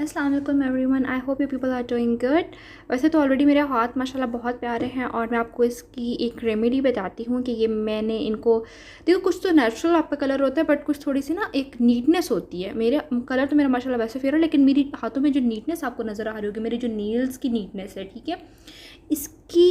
अस्सलाम वालेकुम everyone, I hope you people are doing good. वैसे तो ऑलरेडी मेरे हाथ माशाल्लाह बहुत प्यारे हैं और मैं आपको इसकी एक रेमेडी बताती हूँ कि ये मैंने इनको देखो, कुछ तो नेचुरल आपका कलर होता है बट कुछ थोड़ी सी ना एक नीटनेस होती है। मेरे कलर तो मेरा माशाल्लाह वैसे फेयर है, लेकिन मेरी हाथों में जो नीटनेस आपको नज़र आ रही होगी, मेरी जो नील्स की नीटनेस है, ठीक है, इसकी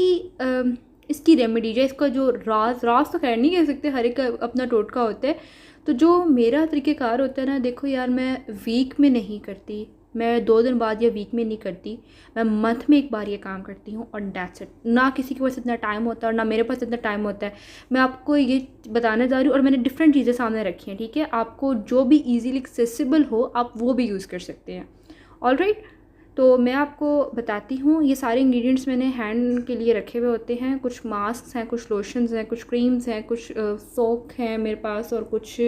इसकी रेमेडी जो इसका जो राज तो खैर नहीं कह सकते, हर एक का अपना टोटका होता है। तो जो मेरा तरीक़ेकार होता है ना, देखो यार, मैं वीक में नहीं करती, मैं 2 दिन बाद या वीक में नहीं करती, मैं मंथ में एक बार ये काम करती हूँ और दैट्स इट। ना किसी के पास इतना टाइम होता है और ना मेरे पास इतना टाइम होता है। मैं आपको ये बताने जा रही हूँ और मैंने डिफरेंट चीज़ें सामने रखी हैं, ठीक है। आपको जो भी ईजीली एक्सेसिबल हो आप वो भी यूज़ कर सकते हैं। ऑलराइट, तो मैं आपको बताती हूँ। ये सारे इंग्रेडिएंट्स मैंने हैंड के लिए रखे हुए होते हैं। कुछ मास्क हैं, कुछ लोशंस हैं, कुछ क्रीम्स हैं, कुछ सोप हैं मेरे पास, और कुछ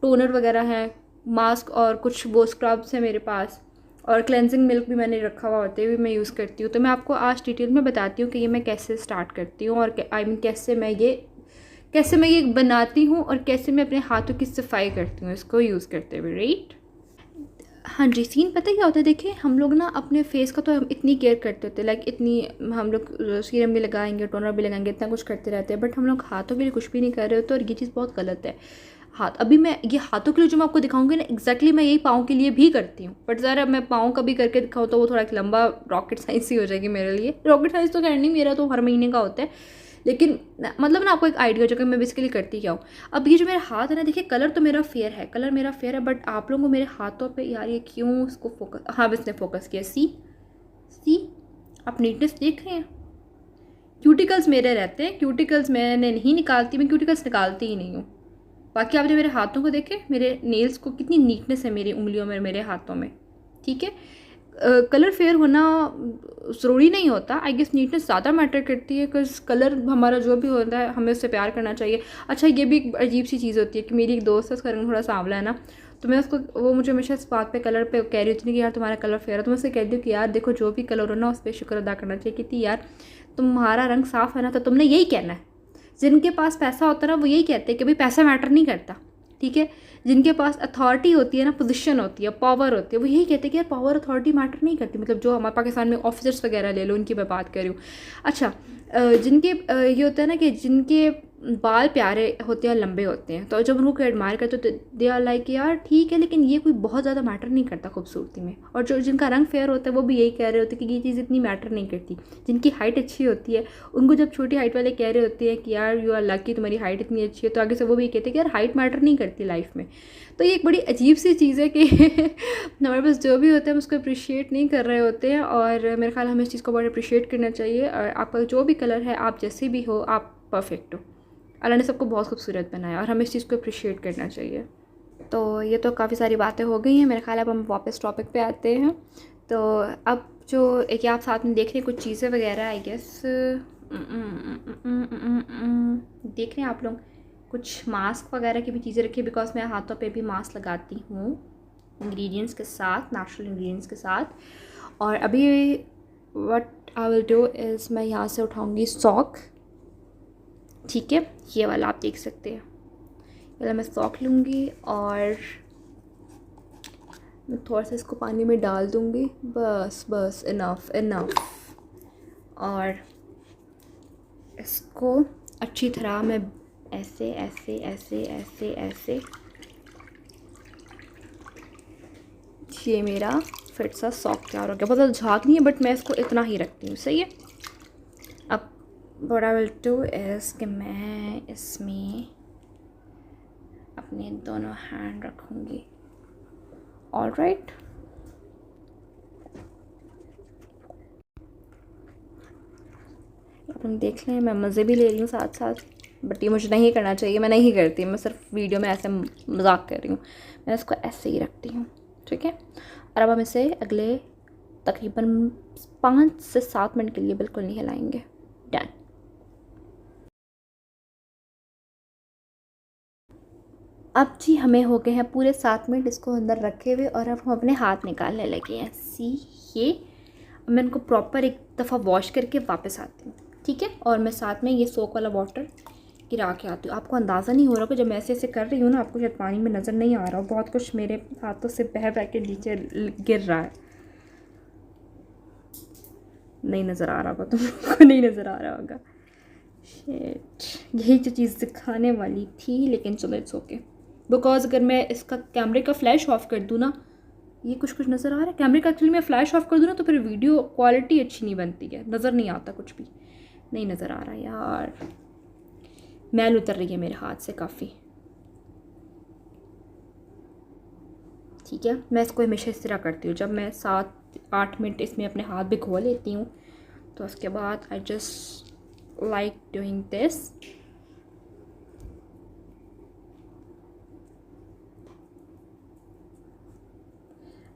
टोनर वगैरह हैं, मास्क, और कुछ वो स्क्रब्स हैं मेरे पास, और क्लेंजिंग मिल्क भी मैंने रखा हुआ होते हुए मैं यूज़ करती हूँ। तो मैं आपको आज डिटेल में बताती हूँ कि ये मैं कैसे स्टार्ट करती हूँ और आई मीन कैसे मैं ये बनाती हूँ और कैसे मैं अपने हाथों की सफाई करती हूँ इसको यूज़ करते हुए, राइट। हाँ जी, सीन पता है क्या होता है। देखिए, हम लोग ना अपने फेस का तो हम इतनी केयर करते होते हैं, लाइक इतनी हम लोग सीरम भी लगाएंगे, टोनर भी लगाएंगे, इतना कुछ करते रहते हैं, बट हम लोग हाथों के लिए कुछ भी नहीं कर रहे होते, और ये चीज़ बहुत गलत है। हाथ, अभी मैं ये हाथों के लिए जो मैं आपको दिखाऊंगी ना, एग्जैक्टली मैं यही पाँव के लिए भी करती हूँ, बट ज़रा मैं पाँव का भी करके दिखाऊँ तो वो थोड़ा एक लंबा रॉकेट साइंस ही हो जाएगी मेरे लिए। रॉकेट साइंस तो खैर नहीं, मेरा तो हर महीने का होता है, लेकिन मतलब ना आपको एक आइडिया हो जाएगा मैं बेसिकली करती क्या हूँ। अब ये जो मेरा हाथ है ना, देखिए, कलर तो मेरा फेयर है, बट आप लोगों को मेरे हाथों पे यार ये क्यों इसको फोकस, हाँ इसने फोकस किया, सी आप नीटनेस देख रहे हैं। क्यूटिकल्स मेरे रहते हैं, क्यूटिकल्स मैंने नहीं निकालती, मैं क्यूटिकल्स निकालती ही नहीं हूँ। बाकी आपने मेरे हाथों को देखे, मेरे नेल्स को कितनी नीटनेस है मेरी उंगलियों में, मेरे हाथों में, ठीक है। कलर फेयर होना ज़रूरी नहीं होता, आई गेस नीटनेस ज़्यादा मैटर करती है, बिकॉज कलर हमारा जो भी होता है हमें उससे प्यार करना चाहिए। अच्छा, ये भी एक अजीब सी चीज़ होती है कि मेरी एक दोस्त है, उसका रंग थोड़ा सांवला है ना, तो मैं उसको, वो मुझे हमेशा इस बात पे कलर पे कह रही होती है कि यार तुम्हारा कलर फेयर है, तो मैं उससे कहती हूँ कि यार देखो, जो भी कलर हो ना उस पर शुक्र अदा करना चाहिए, कि यार तुम्हारा रंग साफ़ है ना, तो तुमने यही कहना है। जिनके पास पैसा होता है ना, वो यही कहते हैं कि भाई पैसा मैटर नहीं करता, ठीक है। जिनके पास अथॉरिटी होती है ना, पोजीशन होती है, पावर होती है, वो यही कहते हैं कि यार पावर अथॉरिटी मैटर नहीं करती। मतलब जो हमारे पाकिस्तान में ऑफिसर्स वगैरह ले लो, उनकी मैं बात कर रही हूँ। अच्छा, जिनके ये होता है ना कि जिनके बाल प्यारे होते हैं, लंबे होते हैं, तो जब उनको एडमायर करते तो दे आर लाइक यार ठीक है, लेकिन ये कोई बहुत ज़्यादा मैटर नहीं करता खूबसूरती में। और जो जिनका रंग फेयर होता है वो भी यही कह रहे होते हैं कि ये चीज़ इतनी मैटर नहीं करती। जिनकी हाइट अच्छी होती है, उनको जब छोटी हाइट वाले कह रहे होते हैं कि यार यू आर लकी, तुम्हारी हाइट इतनी अच्छी है, तो आगे से वो भी कहते हैं कि यार हाइट मैटर नहीं करती लाइफ में। तो ये एक बड़ी अजीब सी चीज़ है कि हमारे पास जो भी होता है हम उसको अप्रिशिएट नहीं कर रहे होते हैं, और मेरे ख्याल हमें इस चीज़ को बहुत अप्रिशिएट करना चाहिए। और आपका जो भी कलर है, आप जैसे भी हो, आप परफेक्ट हो। अल्लाह ने सबको बहुत खूबसूरत बनाया और हमें इस चीज़ को अप्रिशिएट करना चाहिए। तो ये तो काफ़ी सारी बातें हो गई हैं मेरे ख्याल। अब हम वापस टॉपिक पे आते हैं। तो अब जो एक आप साथ में देख रहे हैं कुछ चीज़ें वगैरह, आई गेस देख रहे हैं आप लोग, कुछ मास्क वगैरह की भी चीज़ें रखी, बिकॉज मैं हाथों पे भी मास्क लगाती हूँ इंग्रेडिएंट्स के साथ, नेचुरल इंग्रेडिएंट्स के साथ। और अभी what I will do is, मैं यहाँ से उठाऊँगी सॉक, ठीक है, ये वाला आप देख सकते हैं। पहले मैं सॉक लूँगी और मैं थोड़ा सा इसको पानी में डाल दूँगी, बस इनफ। और इसको अच्छी तरह मैं ऐसे ऐसे ऐसे ऐसे ऐसे, ये मेरा फिट सा सॉक तैयार हो गया। बहुत ज़्यादा झाग नहीं है, बट मैं इसको इतना ही रखती हूँ, सही है। अब what I will do is कि मैं इसमें अपने दोनों हैंड रखूँगी, ऑलराइट। अब हम देख लें, मैं मज़े भी ले रही हूँ साथ साथ, बट ये मुझे नहीं करना चाहिए, मैं नहीं करती, मैं सिर्फ वीडियो में ऐसे मजाक कर रही हूँ। मैं इसको ऐसे ही रखती हूँ, ठीक है। और अब हम इसे अगले तकरीबन 5 से 7 मिनट के लिए बिल्कुल नहीं हिलाएंगे। डन। अब जी हमें हो गए हैं पूरे 7 मिनट इसको अंदर रखे हुए, और अब हम अपने हाथ निकालने लगे हैं। सी ये, मैं इनको प्रॉपर एक दफ़ा वॉश करके वापस आती हूँ, ठीक है। और मैं साथ में ये सोक वाला वाटर गिरा के आती हूँ। आपको अंदाज़ा नहीं हो रहा कि जब मैं ऐसे ऐसे कर रही हूँ ना, आपको शायद पानी में नज़र नहीं आ रहा, बहुत कुछ मेरे हाथों से बह बह के नीचे गिर रहा है। नहीं नज़र आ रहा होगा तुम लोगों को, नहीं नज़र आ रहा होगा। शिट, यही जो चीज़ दिखाने वाली थी, लेकिन चलो इट्स ओके। बिकॉज अगर मैं इसका कैमरे का फ्लैश ऑफ कर दूँ ना, ये कुछ कुछ नज़र आ रहा है कैमरे का, एक्चुअली मैं फ़्लैश ऑफ कर दूँ ना तो फिर वीडियो क्वालिटी अच्छी नहीं बनती है, नज़र नहीं आता कुछ भी। नहीं नज़र आ रहा यार, मैल उतर रही है मेरे हाथ से काफ़ी। ठीक है, मैं इसको हमेशा इस तरह करती हूँ, जब मैं 7-8 मिनट इसमें अपने हाथ भिगो लेती हूँ तो उसके बाद I just like doing this.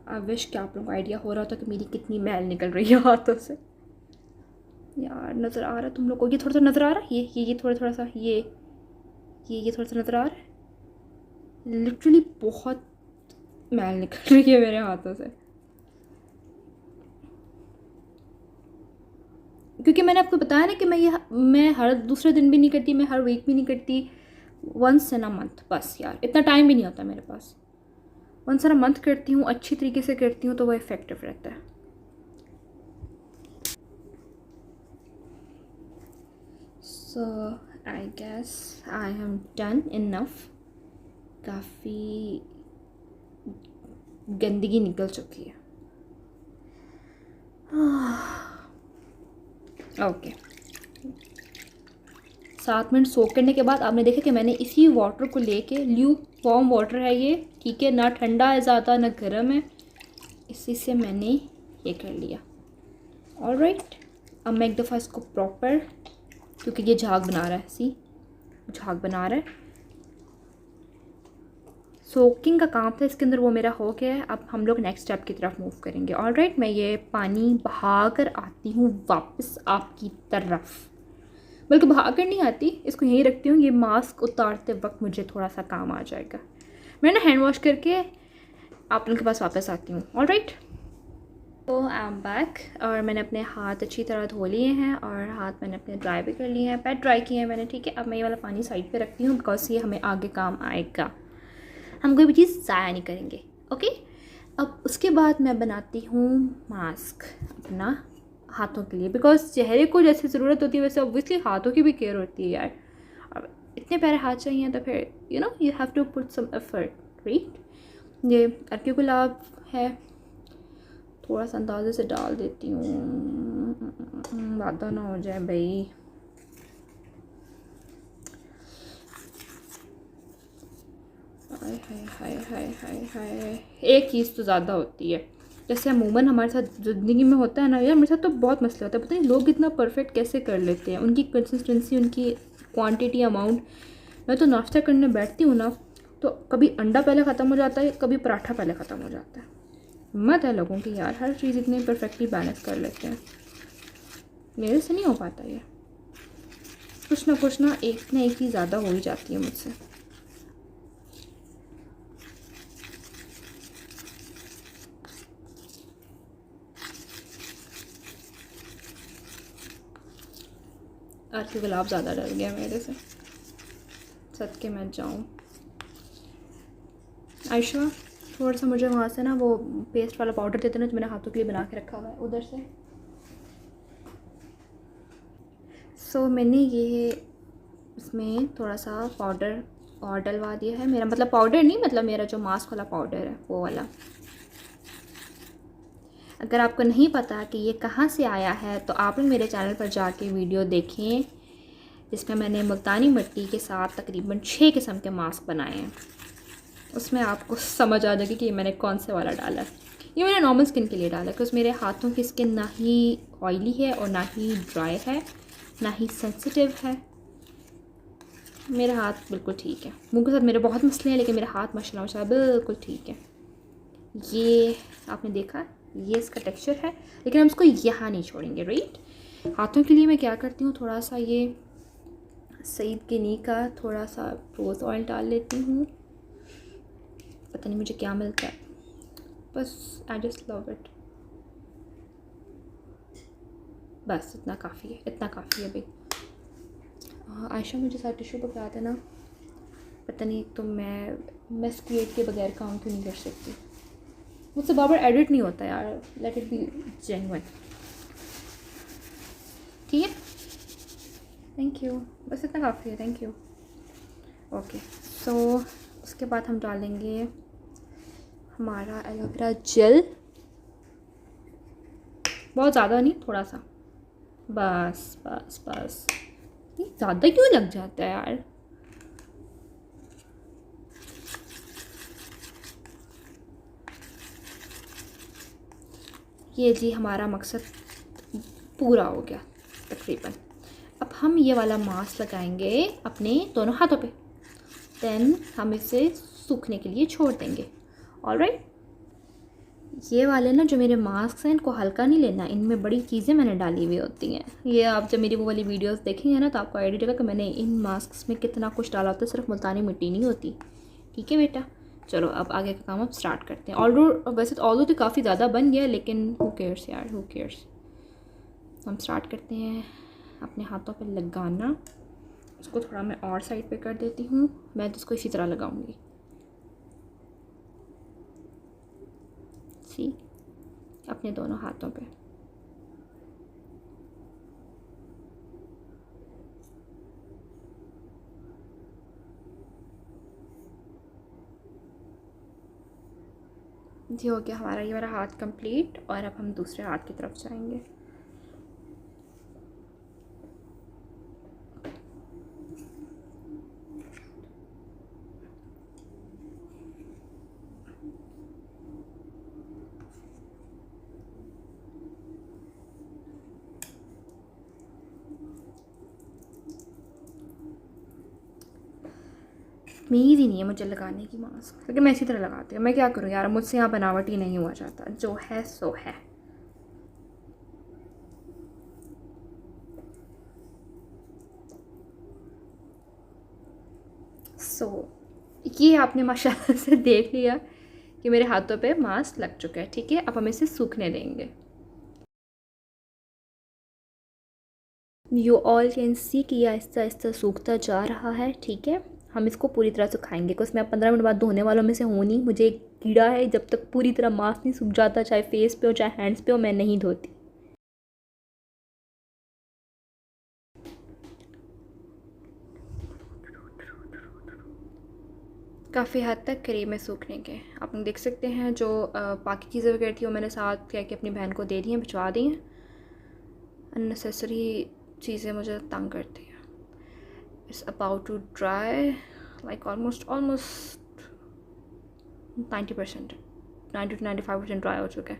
I wish कि आप लोगों को आइडिया हो रहा होता कि मेरी कितनी मैल निकल रही है हाथों से। यार नज़र आ रहा है तुम लोग को, ये थोड़ा सा नज़र आ रहा है, ये थोड़ा थोड़ा सा, ये थोड़ा सा नज़र आ रहा है। लिटरली बहुत मैल निकल रही है मेरे हाथों से, क्योंकि मैंने आपको बताया ना कि मैं हर दूसरे दिन भी नहीं करती, मैं हर वीक भी नहीं करती, वंस इन अ मंथ बस। यार इतना टाइम भी नहीं होता मेरे पास, वंस इन अ मंथ करती हूँ, अच्छी तरीके से करती हूँ तो वो इफ़ेक्टिव रहता है। So I guess I am done enough. काफ़ी गंदगी निकल चुकी है। ओके, 7 मिनट सोक करने के बाद आपने देखा कि मैंने इसी वाटर को लेके, ल्यूक वार्म वाटर है ये, ठीक है, ना ठंडा है ज़्यादा ना गर्म है, इसी से मैंने ये कर लिया। ऑलराइट, अब मैं एक दफ़ा इसको प्रॉपर, क्योंकि ये झाग बना रहा है, सी झाग बना रहा है, सोकिंग का काम था इसके अंदर, वो मेरा हो गया है। अब हम लोग नेक्स्ट स्टेप की तरफ मूव करेंगे। ऑलराइट, मैं ये पानी बहा कर आती हूँ वापस आपकी तरफ, बल्कि बहा कर नहीं आती, इसको यहीं रखती हूँ, ये मास्क उतारते वक्त मुझे थोड़ा सा काम आ जाएगा। मैं ना हैंड वॉश करके आप लोगों के पास वापस आती हूँ। ऑलराइट, तो आई एम बैक, और मैंने अपने हाथ अच्छी तरह धो लिए हैं और हाथ मैंने अपने ड्राई भी कर लिए हैं, पैड ड्राई किए हैं मैंने, ठीक है। अब मैं ये वाला पानी साइड पे रखती हूँ, बिकॉज ये हमें आगे काम आएगा, हम कोई भी चीज़ ज़ाया नहीं करेंगे। ओके, अब उसके बाद मैं बनाती हूँ मास्क अपना हाथों के लिए, बिकॉज चेहरे को जैसे ज़रूरत होती है वैसे ऑब्वियसली हाथों की भी केयर होती है यार। अब इतने प्यारे हाथ चाहिए तो फिर you have to put some effort, right. ये अर्की गुलाब है, थोड़ा सा अंदाजे से डाल देती हूँ, ज़्यादा ना हो जाए भाई। हाय हाय हाय हाय हाय हाय, एक चीज़ तो ज़्यादा होती है, जैसे अमूमन हमारे साथ ज़िंदगी में होता है ना यार, मेरे साथ तो बहुत मसला होता है, पता नहीं लोग इतना परफेक्ट कैसे कर लेते हैं, उनकी कंसिस्टेंसी, उनकी क्वांटिटी, अमाउंट। मैं तो नाश्ता करने बैठती हूँ ना तो कभी अंडा पहले ख़त्म हो जाता है, कभी पराठा पहले ख़त्म हो जाता है। हिम्मत है लोगों की यार, हर चीज़ इतनी परफेक्टली बैलेंस कर लेते हैं, मेरे से नहीं हो पाता ये, कुछ ना एक चीज़ ज़्यादा हो ही जाती है मुझसे। आज के गुलाब ज़्यादा डर गया मेरे से, सद के मैं जाऊँ। आयशा, थोड़ा सा मुझे वहाँ से ना वो पेस्ट वाला पाउडर देते ना जो मैंने हाथों के लिए बना के रखा हुआ है उधर से। सो मैंने ये इसमें थोड़ा सा पाउडर और डलवा दिया है, मेरा मतलब पाउडर नहीं, मतलब मेरा जो मास्क वाला पाउडर है वो वाला। अगर आपको नहीं पता कि ये कहाँ से आया है तो आप लोग मेरे चैनल पर जाके वीडियो देखें, जिसमें मैंने मुल्तानी मिट्टी के साथ तकरीबन 6 किस्म के मास्क बनाए हैं, उसमें आपको समझ आ जाएगी कि ये मैंने कौन से वाला डाला है। ये मैंने नॉर्मल स्किन के लिए डाला है, बिकॉज मेरे हाथों की स्किन ना ही ऑयली है और ना ही ड्राई है, ना ही सेंसिटिव है, मेरा हाथ बिल्कुल ठीक है। मुँह के साथ मेरे बहुत मसले हैं, लेकिन मेरा हाथ माशाल्लाह माशाल्लाह बिल्कुल ठीक है। ये आपने देखा, ये इसका टेक्सचर है, लेकिन हम इसको यहाँ नहीं छोड़ेंगे, राइट। हाथों के लिए मैं क्या करती हूँ, थोड़ा सा ये सईद गिनी का थोड़ा सा रोज़ ऑयल डाल लेती हूँ, पता नहीं मुझे क्या मिलता है, बस आई जस्ट लव इट। बस इतना काफ़ी है, इतना काफ़ी है भाई। आयशा मुझे साथ टिश्यू पकड़ा देना। पता नहीं, तो मैं मिस क्रिएट के बगैर काम क्यों नहीं कर सकती। मुझसे बार बार एडिट नहीं होता यार, लेट इट बी जेन्युइन। ठीक है, थैंक यू, बस इतना काफ़ी है, थैंक यू। ओके, सो उसके बाद हम डालेंगे हमारा एलोवेरा जेल, बहुत ज़्यादा नहीं, थोड़ा सा, बस बस बस। ये ज़्यादा क्यों लग जाता है यार। ये जी हमारा मकसद पूरा हो गया तकरीबन। अब हम ये वाला मास्क लगाएंगे अपने दोनों हाथों पे, देन हम इसे सूखने के लिए छोड़ देंगे। ऑलराइट, ये वाले ना जो मेरे मास्क हैं, इनको हल्का नहीं लेना, इनमें बड़ी चीज़ें मैंने डाली हुई होती हैं। ये आप जब मेरी वो वाली वीडियोस देखेंगे ना तो आपको आइडिया चलेगा कि मैंने इन मास्क में कितना कुछ डाला होता है, सिर्फ मुल्तानी मिट्टी नहीं होती। ठीक है बेटा, चलो अब आगे का काम अब स्टार्ट करते हैं। वैसे तो ऑल्दो तो काफ़ी ज़्यादा बन गया, लेकिन हु केयर्स यार, हु केयर्स। हम स्टार्ट करते हैं अपने हाथों पे लगाना। उसको थोड़ा मैं और साइड पे कर देती हूँ, मैं तो इसको इसी तरह लगाऊंगी। सी, अपने दोनों हाथों पे। जी हो गया हमारा ये वाला हाथ कंप्लीट, और अब हम दूसरे हाथ की तरफ जाएंगे। उम्मीद ही नहीं है मुझे लगाने की मास्क, क्योंकि मैं इसी तरह लगाती हूँ। मैं क्या करूँ यार, मुझसे यहाँ बनावटी नहीं हुआ जाता, जो है सो है। ये आपने माशाल्लाह से देख लिया कि मेरे हाथों पे मास्क लग चुका है। ठीक है, अब हम इसे सूखने देंगे। यू ऑल कैन सी कि आहिस्ता आहिस्ता सूखता जा रहा है। ठीक है, हम इसको पूरी तरह सुखाएंगे, बिकॉज मैं 15 मिनट बाद धोने वालों में से हूँ नहीं। मुझे एक कीड़ा है, जब तक पूरी तरह मास्क नहीं सूख जाता, चाहे फेस पे हो चाहे हैंड्स पे हो, मैं नहीं धोती। काफ़ी हद तक करीब में सूखने के आप देख सकते हैं। जो बाकी चीज़ें वगैरह थी वो मैंने साथ कह के अपनी बहन को दे दी हैं, भिजवा दी हैं। अननेसेसरी चीज़ें मुझे तंग करती हैं। It's about to dry, like almost 90%, 90 to 95% dry हो चुका है।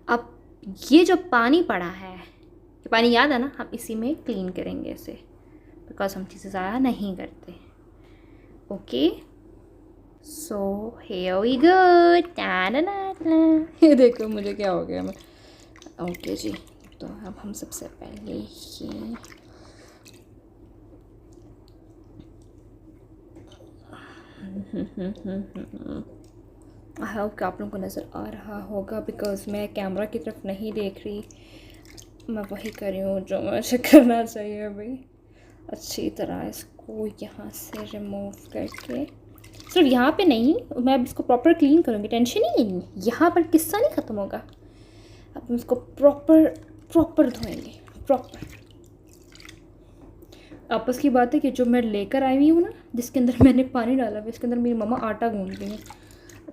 अब ये जो पानी पड़ा है, ये पानी याद है ना, हम इसी में क्लीन करेंगे इसे, बिकॉज हम चीज़ें ज़्यादा नहीं करते। Okay, so here we go. ये देखो मुझे क्या हो गया मैं। ओके जी, तो अब हम सबसे पहले ये आई होप कि आप लोगों को नज़र आ रहा होगा, बिकॉज मैं कैमरा की तरफ नहीं देख रही। मैं वही कर रही हूँ जो मुझे करना चाहिए अभी। अच्छी तरह इसको यहाँ से रिमूव करके, सिर्फ यहाँ पे नहीं, मैं अब इसको प्रॉपर क्लीन करूँगी, टेंशन ही नहीं, यहाँ पर किस्सा नहीं ख़त्म होगा। अब हम इसको प्रॉपर धोएंगे, प्रॉपर। आपस की बात है कि जो मैं लेकर आई हुई हूँ ना, जिसके अंदर मैंने पानी डाला हुआ, इसके अंदर मेरी मम्मा आटा गूंद रही हैं।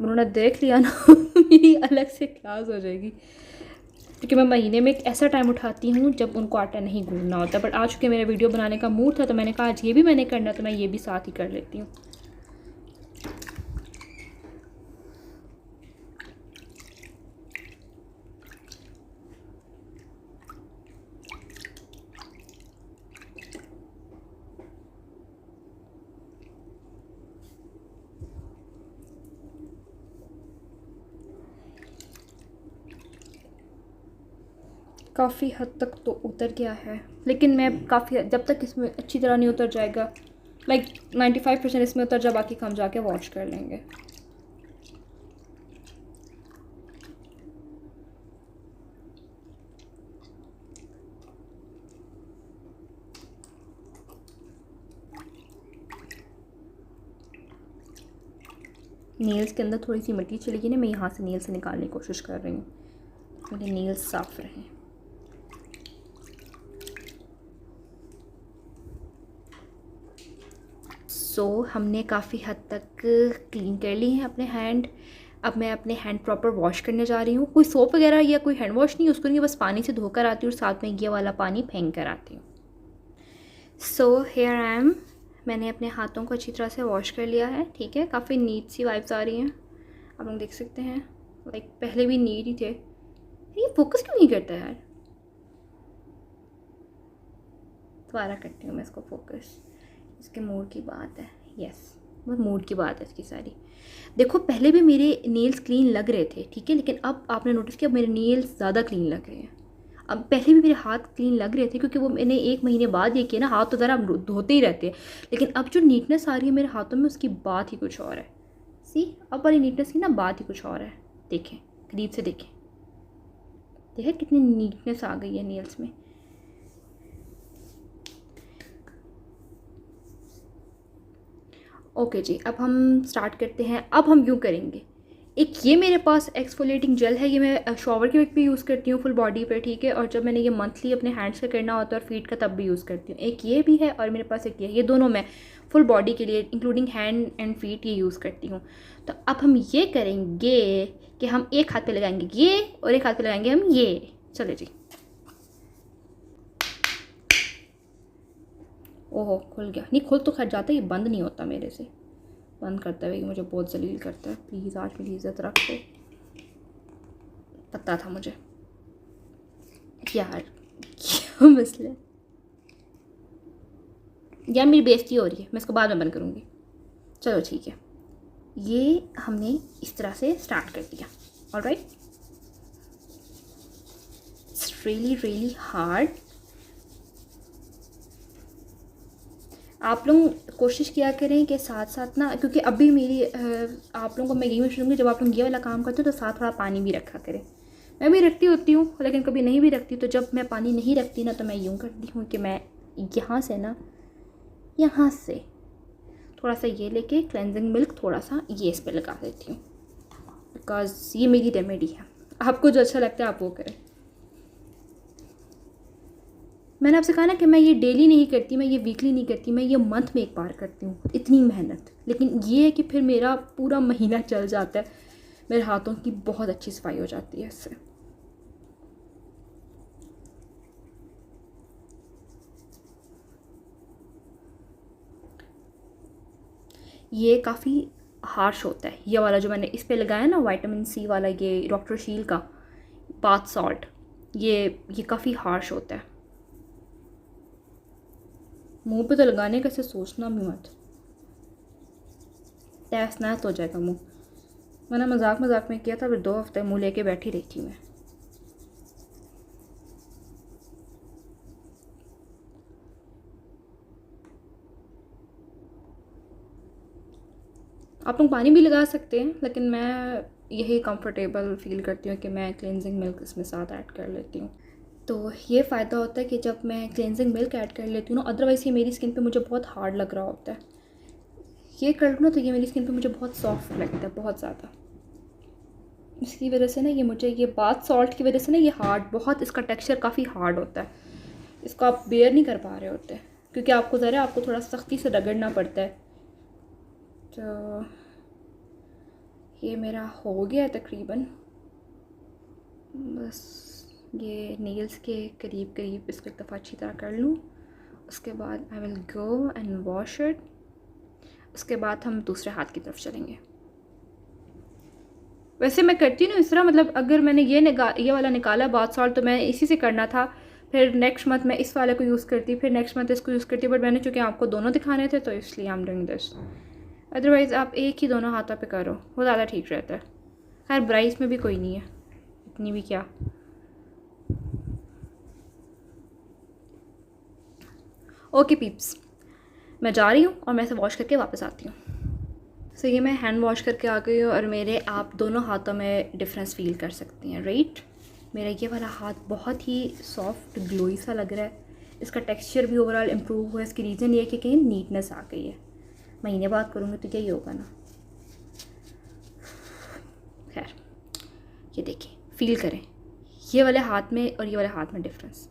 उन्होंने देख लिया ना मेरी अलग से क्लास हो जाएगी, क्योंकि मैं महीने में एक ऐसा टाइम उठाती हूँ जब उनको आटा नहीं गूंदना होता। बट आज के मेरे वीडियो बनाने का मूड था, तो मैंने कहा आज ये भी मैंने करना, तो मैं ये भी साथ ही कर लेती हूँ। काफ़ी हद तक तो उतर गया है, लेकिन मैं काफ़ी, जब तक इसमें अच्छी तरह नहीं उतर जाएगा, लाइक 95% इसमें उतर जा, बाकी हम जाके वॉश कर लेंगे। नेल्स के अंदर थोड़ी सी मिट्टी चली गई ना, मैं यहाँ से नेल से निकालने की कोशिश कर रही हूँ, मेरे नेल्स साफ़ रहें। हमने काफ़ी हद तक क्लीन कर ली हैं अपने हैंड। अब मैं अपने हैंड प्रॉपर वॉश करने जा रही हूँ। कोई सोप वगैरह या कोई हैंड वॉश नहीं यूज़ करूँगी, बस पानी से धोकर आती हूँ और साथ में ये वाला पानी फेंक कर आती हूँ। हेयर आई एम, मैंने अपने हाथों को अच्छी तरह से वॉश कर लिया है। ठीक है, काफ़ी नीट सी वाइब्स आ रही हैं, आप लोग देख सकते हैं। लाइक पहले भी नीट ही थे। ये फोकस क्यों नहीं करता यार? दोबारा करती हूँ मैं इसको फोकस। इसके मूड की बात है, यस बस मूड की बात है इसकी सारी। देखो पहले भी मेरे नेल्स क्लीन लग रहे थे, ठीक है, लेकिन अब आपने नोटिस किया मेरे नेल्स ज़्यादा क्लीन लग रहे हैं। अब पहले भी मेरे हाथ क्लीन लग रहे थे क्योंकि वो मैंने 1 महीने बाद ये किया ना, हाथ तो ज़रा धोते ही रहते हैं, लेकिन अब जो नीटनेस आ रही है मेरे हाथों में उसकी बात ही कुछ और है। सी अब वाली नीटनेस की ना बात ही कुछ और है। देखें, करीब से देखें, देखें कितनी नीटनेस आ गई है नेल्स में। ओके जी, अब हम स्टार्ट करते हैं। अब हम यूँ करेंगे, एक ये मेरे पास एक्सफोलिएटिंग जेल है, ये मैं शॉवर के वक्त भी यूज़ करती हूँ फुल बॉडी पे, ठीक है, और जब मैंने ये मंथली अपने हैंड्स का करना होता है और फीट का तब भी यूज़ करती हूँ। एक ये भी है और मेरे पास एक ये दोनों मैं फुल बॉडी के लिए इंक्लूडिंग हैंड एंड फीट ये यूज़ करती हूँ। तो अब हम ये करेंगे कि हम एक हाथ पे लगाएंगे ये और एक हाथ पे लगाएंगे हम ये। चलो जी, ओहो खुल गया। नहीं खुल तो खैर जाता है, ये बंद नहीं होता मेरे से, बंद करता है, मुझे बहुत जलील करता है। प्लीज़ आज मेरी इज़्ज़त रख दो, पता था मुझे यार क्या मसला है। यार मेरी बेइज्जती हो रही है, मैं इसको बाद में बंद करूँगी। चलो ठीक है, ये हमने इस तरह से स्टार्ट कर दिया। Alright, it's really hard. आप लोग कोशिश किया करें कि साथ साथ ना, क्योंकि अभी मेरी आप लोगों को मैं यही मशवरा दूँगी, जब आप लोग ये वाला काम करते हो तो साथ थोड़ा पानी भी रखा करें। मैं भी रखती होती हूँ लेकिन कभी नहीं भी रखती, तो जब मैं पानी नहीं रखती ना तो मैं यूँ करती हूँ कि मैं यहाँ से ना, यहाँ से थोड़ा सा ये लेके क्लेंजिंग मिल्क थोड़ा सा ये इस पर लगा देती हूँ, बिकॉज़ ये मेरी रेमेडी है। आपको जो अच्छा लगता है आप वो करें। मैंने आपसे कहा ना कि मैं ये डेली नहीं करती, मैं ये वीकली नहीं करती, मैं ये मंथ में एक बार करती हूँ, इतनी मेहनत। लेकिन ये है कि फिर मेरा पूरा महीना चल जाता है, मेरे हाथों की बहुत अच्छी सफाई हो जाती है इससे। ये काफ़ी हार्श होता है ये वाला जो मैंने इस पे लगाया ना, विटामिन सी वाला, ये डॉक्टर शील का बाथ सॉल्ट, ये काफ़ी हार्श होता है। मुंह पे तो लगाने का से सोचना भी मत, तहस नहस हो जाएगा मुंह। मैंने मजाक में किया था, फिर 2 हफ्ते मुंह लेके बैठी रही थी मैं। आप लोग पानी भी लगा सकते हैं, लेकिन मैं यही कंफर्टेबल फील करती हूँ कि मैं क्लेंजिंग मिल्क इसमें साथ ऐड कर लेती हूँ। तो ये फ़ायदा होता है कि जब मैं क्लेंजिंग मिल्क ऐड कर लेती हूँ ना, अदरवाइज़ ये मेरी स्किन पे मुझे बहुत हार्ड लग रहा होता है, ये कर लूँ ना तो ये मेरी स्किन पे मुझे बहुत सॉफ्ट लगता है, बहुत ज़्यादा। इसकी वजह से ना ये मुझे, ये बाथ सॉल्ट की वजह से ना ये हार्ड, बहुत इसका टेक्सचर काफ़ी हार्ड होता है, इसको आप बेयर नहीं कर पा रहे होते क्योंकि आपको ज़रा आपको थोड़ा सख्ती से रगड़ना पड़ता है। तो ये मेरा हो गया तकरीबन, बस ये नेल्स के करीब इसको एक दफ़ा अच्छी तरह कर लूँ, उसके बाद I will go and wash it. उसके बाद हम दूसरे हाथ की तरफ चलेंगे। वैसे मैं करती हूँ ना इस तरह, मतलब अगर मैंने ये वाला निकाला बाथ सॉल्ट तो मैं इसी से करना था, फिर नेक्स्ट मंथ मैं इस वाले को यूज़ करती, फिर नेक्स्ट मंथ इसको यूज़ करती, बट मैंने चूँकि आपको दोनों दिखाने थे तो इसलिए I am doing this. Otherwise आप एक ही दोनों हाथों पे करो, वो ज़्यादा ठीक रहता है। खैर ब्राइस में भी कोई नहीं है इतनी भी, क्या ओके पीप्स, मैं जा रही हूँ और मैं इसे वॉश करके वापस आती हूँ। सो ये मैं हैंड वॉश करके आ गई हूँ और मेरे आप दोनों हाथों में डिफरेंस फील कर सकती हैं, राइट। मेरा ये वाला हाथ बहुत ही सॉफ्ट ग्लोई सा लग रहा है, इसका टेक्सचर भी ओवरऑल इम्प्रूव हुआ है। इसकी रीज़न ये है कि कहीं नीटनेस आ गई है। महीने बाद करूँगी तो यही होगा ना। ये देखिए, फील करें ये वाले हाथ में और ये वाले हाथ में डिफरेंस।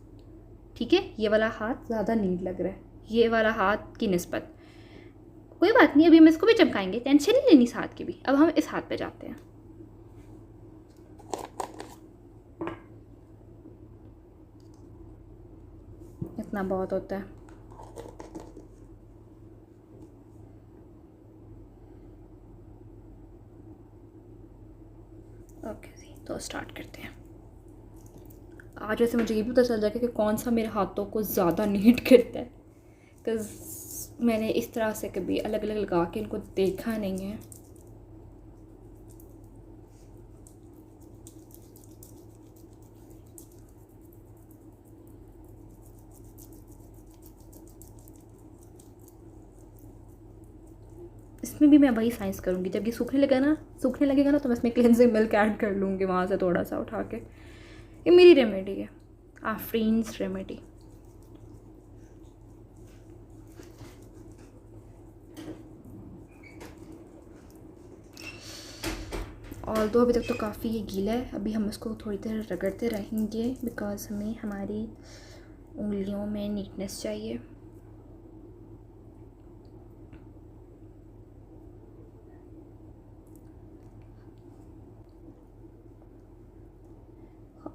ठीक है, ये वाला हाथ ज़्यादा नीट लग रहा है ये वाला हाथ की निस्बत। कोई बात नहीं, अभी हम इसको भी चमकाएंगे, टेंशन नहीं लेनी इस हाथ की भी। अब हम इस हाथ पे जाते हैं। इतना बहुत होता है। ओके जी, तो स्टार्ट करते हैं। आज वैसे मुझे ये भी पता चल जाएगा कि कौन सा मेरे हाथों को ज़्यादा नीट करता है, बिकॉज़ मैंने इस तरह से कभी अलग अलग लगा के इनको देखा नहीं है। इसमें भी मैं वही साइंस करूँगी, जब ये सूखने लगेगा ना तो मैं इसमें क्लेंजिंग मिल्क ऐड कर लूँगी वहाँ से थोड़ा सा उठा के। ये मेरी रेमेडी है, आफरीन्स रेमेडी। और दो अभी तक तो काफ़ी ये गीला है, अभी हम इसको थोड़ी देर रगड़ते रहेंगे बिकॉज़ हमें हमारी उंगलियों में नीटनेस चाहिए।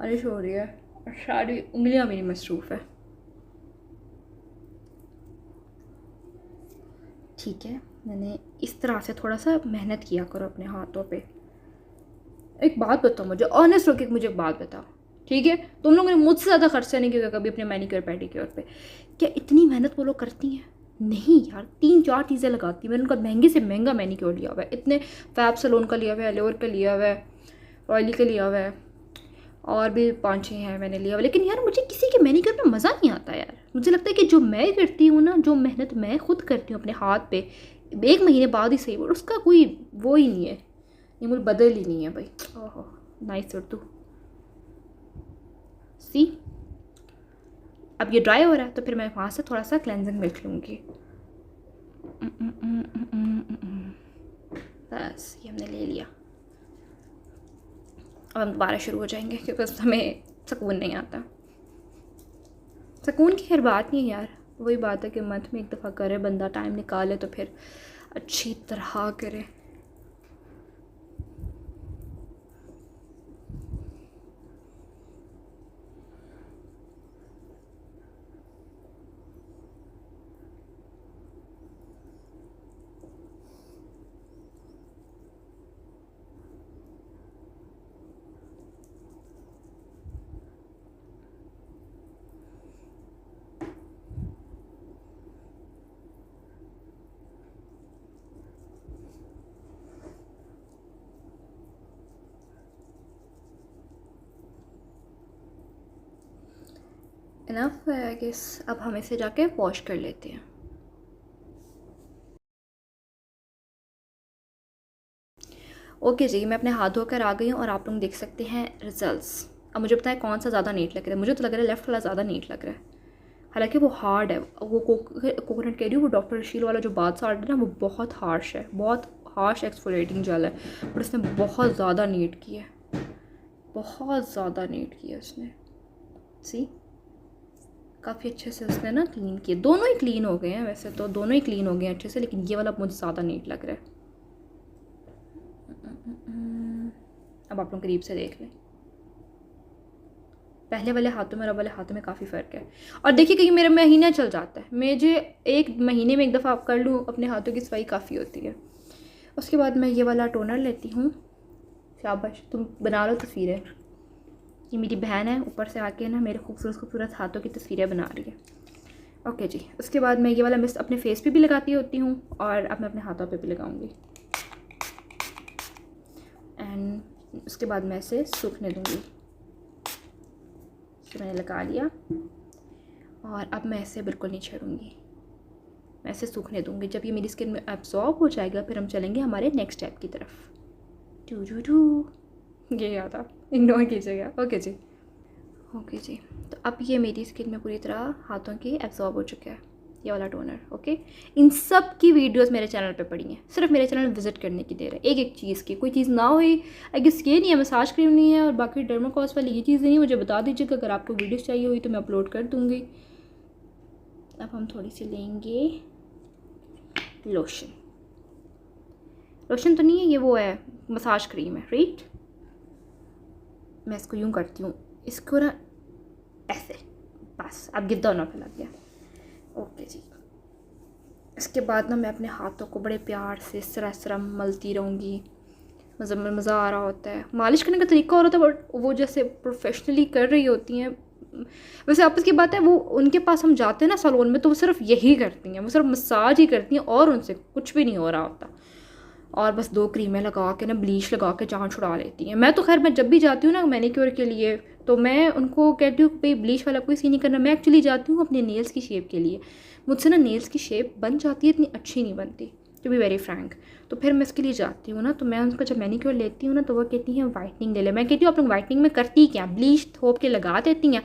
खारिश हो रही है और सारी उंगलियां मेरी मसरूफ़ है। ठीक है, मैंने इस तरह से थोड़ा सा मेहनत किया करो अपने हाथों पे। एक बात बताओ मुझे, ऑनेस्ट होकर मुझे एक बात बताओ, ठीक है? तुम लोगों ने मुझसे ज़्यादा खर्चा नहीं किया कभी अपने मैनीक्योर पेडिक्योर पे। क्या इतनी मेहनत वो लोग करती हैं? नहीं यार, 3-4 चीज़ें लगाती हैं। मैंने उनका महंगे से महंगा मैनीक्योर लिया हुआ है, इतने फैब सलोन का लिया हुआ है, एलोर का लिया हुआ है, ऑयली का लिया हुआ है, और भी 5-6 हैं मैंने लिया हुआ। लेकिन यार मुझे किसी के मैनीक्योर में मज़ा नहीं आता यार। मुझे लगता है कि जो मैं करती हूँ ना, जो मेहनत मैं खुद करती हूँ अपने हाथ पे, 1 महीने बाद ही सही वो, उसका कोई वो ही नहीं है, ये मुझे बदल ही नहीं है भाई। ओहो नाइस उर्दू। सी, अब ये ड्राई हो रहा है तो फिर मैं वहाँ से थोड़ा सा क्लेंजिंग मिल्क लूँगी। बस ये हमने ले लिया। अब हम दोबारा शुरू हो जाएंगे क्योंकि उस हमें सुकून नहीं आता। सुकून की खैर बात नहीं है यार, वही बात है कि मंथ में एक दफ़ा करे बंदा, टाइम निकाले तो फिर अच्छी तरह करे। इनफ है आई गेस। अब हम इसे जाके वॉश कर लेते हैं। ओके जी, मैं अपने हाथ धोकर आ गई हूँ और आप लोग देख सकते हैं रिजल्ट्स। अब मुझे बताएं कौन सा ज़्यादा नीट लग रहा है। मुझे तो लग रहा है लेफ़्ट वाला ज़्यादा नीट लग रहा है, हालांकि वो हार्ड है। वो कोकोनट कह रही हूँ, वो डॉक्टर रशील वाला जो बाथ साल्ट है ना, वो बहुत हार्श है, बहुत हार्श एक्सफोलिएटिंग जेल है, पर उसने बहुत ज़्यादा नीट किया है, बहुत ज़्यादा नीट किया उसने। सी, काफ़ी अच्छे से उसने ना क्लीन किए। दोनों ही क्लीन हो गए हैं, वैसे तो दोनों ही क्लीन हो गए हैं अच्छे से, लेकिन ये वाला मुझे ज़्यादा नीट लग रहा है। अब आप लोग करीब से देख लें, पहले वाले हाथों में और अब वाले हाथों में काफ़ी फ़र्क है। और देखिए कहीं मेरा महीना चल जाता है, मुझे 1 महीने में एक दफ़ा आप कर लूँ अपने हाथों की सफाई काफ़ी होती है। उसके बाद मैं ये वाला टोनर लेती हूँ। शाबाश, तुम बना लो तस्वीरें। ये मेरी बहन है, ऊपर से आके ना मेरे खूबसूरत खूबसूरत हाथों की तस्वीरें बना रही है। ओके जी, उसके बाद मैं ये वाला मिस्ट अपने फेस पे भी लगाती होती हूँ और अब मैं अपने हाथों पे भी लगाऊंगी। एंड उसके बाद मैं इसे सूखने दूँगी। तो मैंने लगा लिया और अब मैं इसे बिल्कुल नहीं छेड़ूंगी, मैं इसे सूखने दूँगी। जब ये मेरी स्किन में एब्जॉर्ब हो जाएगा फिर हम चलेंगे हमारे नेक्स्ट स्टेप की तरफ। ये याद था, इग्नोर कीजिएगा। ओके जी, ओके जी। तो अब ये मेरी स्किन में पूरी तरह हाथों की एब्जॉर्ब हो चुका है। ये वाला टोनर। ओके, इन सब की वीडियोस मेरे चैनल पे पड़ी हैं, सिर्फ मेरे चैनल विजिट करने की देर है। एक एक चीज़ की, कोई चीज़ ना हो आई गेस ये नहीं है, मसाज क्रीम नहीं है और बाकी डर्माकोस वाली ये चीज़ नहीं है, मुझे बता दीजिएगा। अगर आपको वीडियोस चाहिए हुई तो मैं अपलोड कर दूँगी। अब हम थोड़ी सी लेंगे लोशन। लोशन तो नहीं है ये, वो है मसाज क्रीम है, राइट। मैं इसको यूँ करती हूँ, इसको ना ऐसे, बस अब गिद्दा ना फैला गया। ओके जी, इसके बाद ना मैं अपने हाथों को बड़े प्यार से इस तरह मलती रहूँगी। मज़ा आ रहा होता है। मालिश करने का तरीका और होता है, बट वो जैसे प्रोफेशनली कर रही होती हैं। वैसे आपस की बात है, वो उनके पास हम जाते हैं ना सैलून में, तो वो सिर्फ यही करती हैं, वो सिर्फ मसाज ही करती हैं और उनसे कुछ भी नहीं हो रहा होता। और बस 2 क्रीमें लगा के ना, ब्लीच लगा के जान छुड़ा लेती हैं। मैं तो खैर, मैं जब भी जाती हूँ ना मैनीक्योर के लिए, तो मैं उनको कहती हूँ भाई ब्लीच वाला कोई सीन नहीं करना। मैं एक्चुअली जाती हूँ अपने नेल्स की शेप के लिए। मुझसे ना नेल्स की शेप बन जाती है, इतनी अच्छी नहीं बनती, टू बी वेरी फ्रैंक। तो फिर मैं इसके लिए जाती हूँ ना, तो मैं उनको जब मैनीक्योर लेती हूँ ना, तो वो कहती हैं वाइटनिंग ले ले। मैं कहती हूँ आप लोग वाइटनिंग में करती क्या, ब्लीच थोप के लगा देती हैं,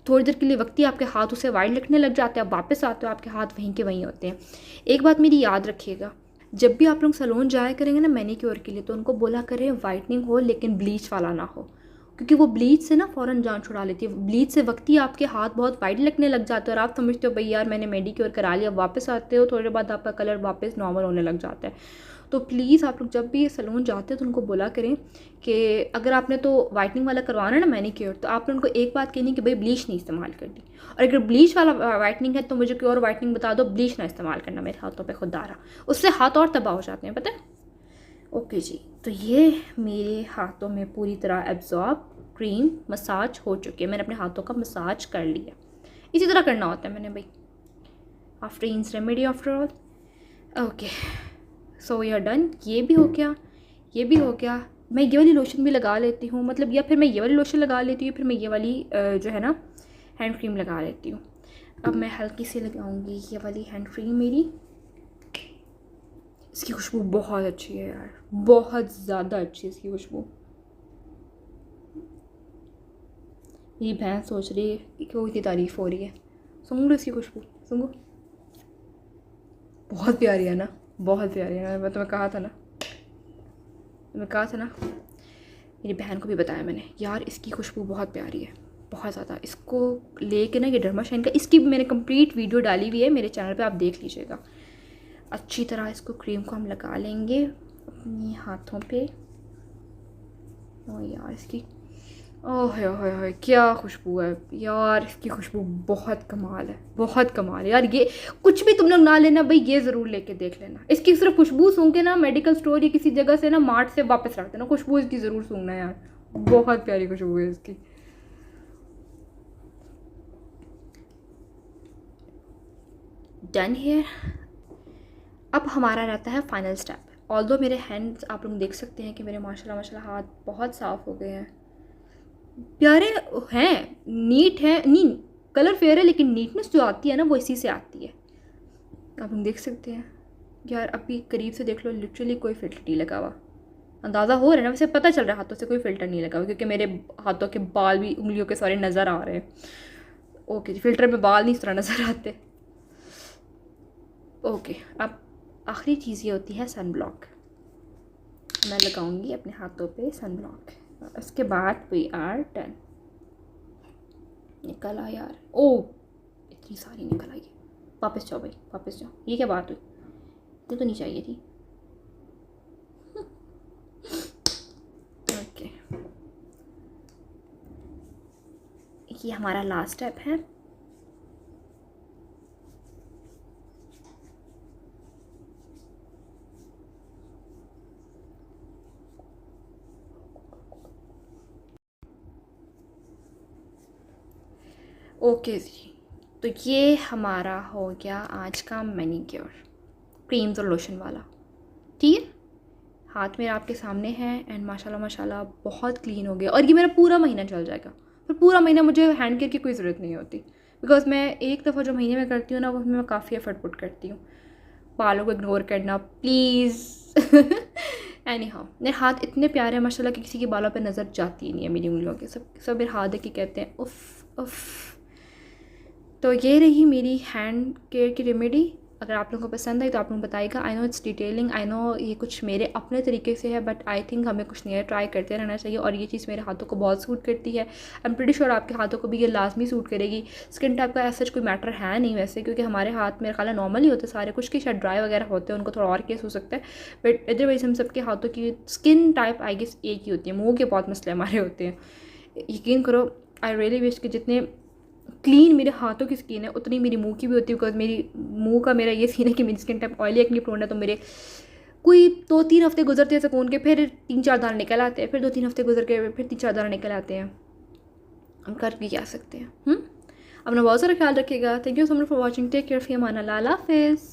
थोड़ी देर के लिए वक्ती आपके हाथ उसे वाइट लगने लग जाते हैं, आप वापस आते हो आपके हाथ वहीं के वहीं होते हैं। एक बात मेरी याद रखिएगा, जब भी आप लोग सैलून जाया करेंगे ना मैनीक्योर के लिए, तो उनको बोला करें वाइटनिंग हो लेकिन ब्लीच वाला ना हो, क्योंकि वो ब्लीच से ना फ़ौरन जान छुड़ा लेती है। ब्लीच से वक्ती आपके हाथ बहुत वाइट लगने लग जाते हैं और आप समझते हो भाई यार मैंने मैनीक्योर करा लिया, वापस आते हो थोड़ी देर बाद आपका कलर वापस नॉर्मल होने लग जाता है। तो प्लीज़ आप लोग जब भी सैलून जाते हैं तो उनको बोला करें कि अगर आपने तो वाइटनिंग वाला करवाना है ना मैनीक्योर, तो आपने उनको एक बात कहनी कि भाई ब्लीच नहीं इस्तेमाल करनी, और अगर ब्लीच वाला वाइटनिंग है तो मुझे कोई और वाइटनिंग बता दो, ब्लीच ना इस्तेमाल करना मेरे हाथों पे खुदारा, उससे हाथ और तबाह हो जाते हैं, पता है। ओके जी, तो ये मेरे हाथों में पूरी तरह एब्जॉर्ब क्रीम मसाज हो चुकी है। मैंने अपने हाथों का मसाज कर लिया, इसी तरह करना होता है मैंने भाई, आफ्टर ईन्स remedy after all. Okay, so we are done. ये भी हो गया, ये भी हो गया। मैं ये वाली लोशन भी लगा लेती हूँ, मतलब या फिर मैं ये वाली लोशन लगा लेती हूँ, फिर मैं ये वाली जो है ना हैंड क्रीम लगा लेती हूँ। अब मैं हल्की सी लगाऊंगी ये वाली हैंड क्रीम मेरी। इसकी खुशबू बहुत अच्छी है यार, बहुत ज़्यादा अच्छी है इसकी खुशबू। मेरी बहन सोच रही है कि क्यों इतनी तारीफ़ हो रही है। सुन लो इसकी खुशबू, सुन लो, बहुत प्यारी है ना, बहुत प्यारी है ना। मैं तुम्हें कहा था ना, मेरी बहन को भी बताया मैंने, यार इसकी खुशबू बहुत प्यारी है, बहुत ज़्यादा। इसको लेके ना, ये डर्मा शाइन का, इसकी मैंने कंप्लीट वीडियो डाली हुई है मेरे चैनल पे, आप देख लीजिएगा। अच्छी तरह इसको क्रीम को हम लगा लेंगे अपने हाथों पे। ओ यार इसकी, ओह हो क्या खुशबू है यार, इसकी खुशबू बहुत कमाल है, बहुत कमाल है यार। ये कुछ भी तुम लोग ना लेना भाई, ये ज़रूर लेके देख लेना। इसकी सिर्फ खुशबू सूंघ के ना मेडिकल स्टोर या किसी जगह से ना मार्ट से वापस रख देना, खुशबू इसकी ज़रूर सूंघना यार, बहुत प्यारी खुशबू है इसकी। Done here. अब हमारा रहता है फाइनल स्टेप। ऑल्दो मेरे हैंड्स आप लोग देख सकते हैं कि मेरे माशाल्लाह माशाल्लाह हाथ बहुत साफ़ हो गए हैं, प्यारे हैं, नीट है, नहीं कलर फेयर है, लेकिन नीटनेस जो आती है ना वो इसी से आती है। आप लोग देख सकते हैं यार, अभी करीब से देख लो, लिटरली कोई फिल्टर नहीं लगा हुआ। अंदाज़ा हो रहा है ना, वैसे पता चल रहा है हाथों से कोई फ़िल्टर नहीं लगा हुआ, क्योंकि मेरे हाथों के बाल भी उंगलियों के सारे नज़र आ रहे हैं। ओके, फ़िल्टर में बाल नहीं इस तरह नज़र आते। ओके, अब आखिरी चीज़ ये होती है सन ब्लॉक। मैं लगाऊंगी अपने हाथों पे सन ब्लॉक, उसके बाद वी आर डन। निकल आ यार, ओ इतनी सारी निकल आई। वापस जाओ भाई, वापस जाओ, ये क्या बात हुई, ये तो नहीं चाहिए थी। ओके, ये हमारा लास्ट स्टेप है। ओके जी, तो ये हमारा हो गया आज का मैनीक्योर, क्रीम्स और लोशन वाला। ठीक है, हाथ मेरा आपके सामने है एंड माशाल्लाह माशाल्लाह बहुत क्लीन हो गया, और ये मेरा पूरा महीना चल जाएगा। फिर पूरा महीना मुझे हैंड केयर की कोई ज़रूरत नहीं होती, बिकॉज मैं एक दफ़ा जो महीने में करती हूँ ना, उसमें मैं काफ़ी एफर्ट पुट करती हूँ। बालों को इग्नोर करना प्लीज़। एनी हाउ, मेरे हाथ इतने प्यारे हैं माशाल्लाह कि किसी के बालों पे नज़र जाती ही नहीं है मेरी उंगलियों के। सब सब मेरे हाथ देख के कहते हैं उफ़ उफ़। तो ये रही मेरी हैंड केयर की रेमेडी। अगर आप लोगों को पसंद आई तो आप लोग बताइएगा। I know it's detailing, I know ये कुछ मेरे अपने तरीके से है, बट आई थिंक हमें कुछ नया ट्राई करते रहना चाहिए और ये चीज़ मेरे हाथों को बहुत सूट करती है। आई एम प्रीटी श्योर आपके हाथों को भी ये लाजमी सूट करेगी। स्किन टाइप का ऐसा कोई मैटर है नहीं वैसे, क्योंकि हमारे हाथ मेरे ख्याल है नॉर्मल ही होते सारे, कुछ के शायद ड्राई वगैरह होते हैं, उनको थोड़ा और केस हो सकता है, बट अदरवाइज हम सबके हाथों की स्किन टाइप आई गेस एक ही होती है। मुँह के बहुत मसले हमारे होते हैं, यकीन करो। आई रियली विश कि जितने क्लीन मेरे हाथों की स्किन है उतनी मेरी मुंह की भी होती है, बिकॉज मेरी मुंह का मेरा ये सीन है कि मेरी skin type oily acne prone है। तो मेरे कोई 2-3 हफ्ते गुजरते हैं सुकून के, फिर 3-4 दाने निकल आते हैं, फिर 2-3 हफ्ते गुजर के फिर 3-4 दाने निकल आते हैं। हम कर भी क्या सकते हैं। अपना बहुत सारा ख्याल रखिएगा। Thank you so much for watching. Take care, फी अमान अल्लाह, हाफिज़।